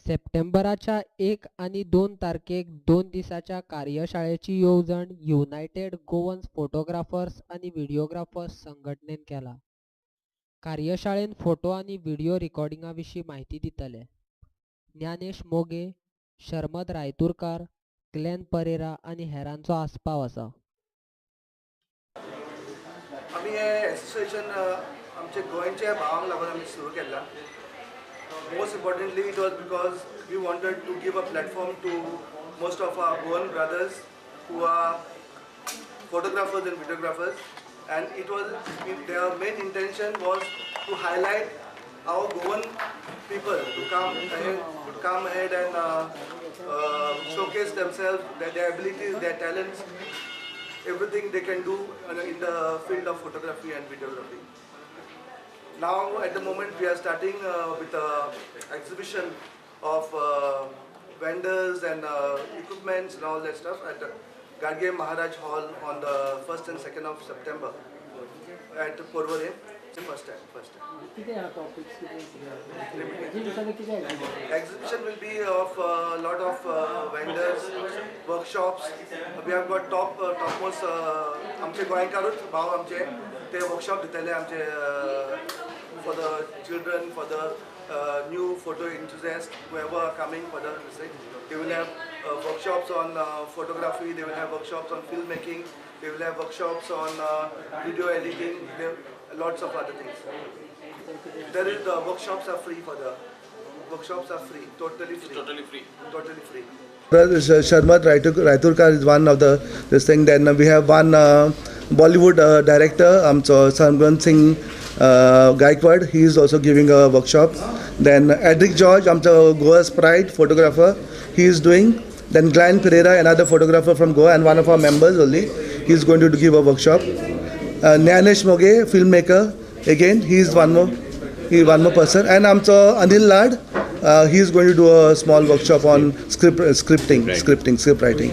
सप्टेंबराच्या 1 आणि 2 तारखेक 2 दिसाच्या कार्यशाळेची येवजण युनायटेड गोवन्स फोटोग्राफर्स आणि व्हिडिओग्राफर्स संघटनेन केला. कार्यशाळेन फोटो आणि व्हिडिओ रिकॉर्डिंगा विशीं माहिती दितले. ज्ञानेश मोगे, शर्मद रायतुरकार, ग्लेन परेरा आणि हेरांचो आस्पाव आसा. आम्ही हे एसोसिएशन आमचे गोंयच्या भावांक लागून आमी सुरू केला. Most importantly, it was because we wanted to give a platform to most of our Goan brothers who are photographers and videographers, and it was their main intention was to highlight our Goan people to come ahead and showcase themselves, their abilities, their talents, everything they can do in the field of photography and videography. Now at the moment we are starting with an exhibition of vendors and equipments and all that stuff at Gadge Maharaj Hall on the 1st and 2nd of September at Porvore. First time. Exhibition will be of a lot of vendors, workshops. We have got topmost आमचे गोंयकारूच भाव आमचे ते workshop दितले आमचे for the children, for the new photo enthusiasts, whoever are coming for the research. They will have workshops on photography, they will have workshops on filmmaking, they will have workshops on video editing, lots of other things. The workshops are free totally free. Sharmad Raiturkar is one of this thing. Then we have one Bollywood director, Samgan Singh Gaikwad. He is also giving a workshop. Then Edric George, Goa's pride photographer, he is doing. Then Glenn Pereira, another photographer from Goa and one of our members only, he is going to give a workshop. Nyanesh Moge, filmmaker, again he is one more person. And Anil Lad, he is going to do a small workshop on script writing.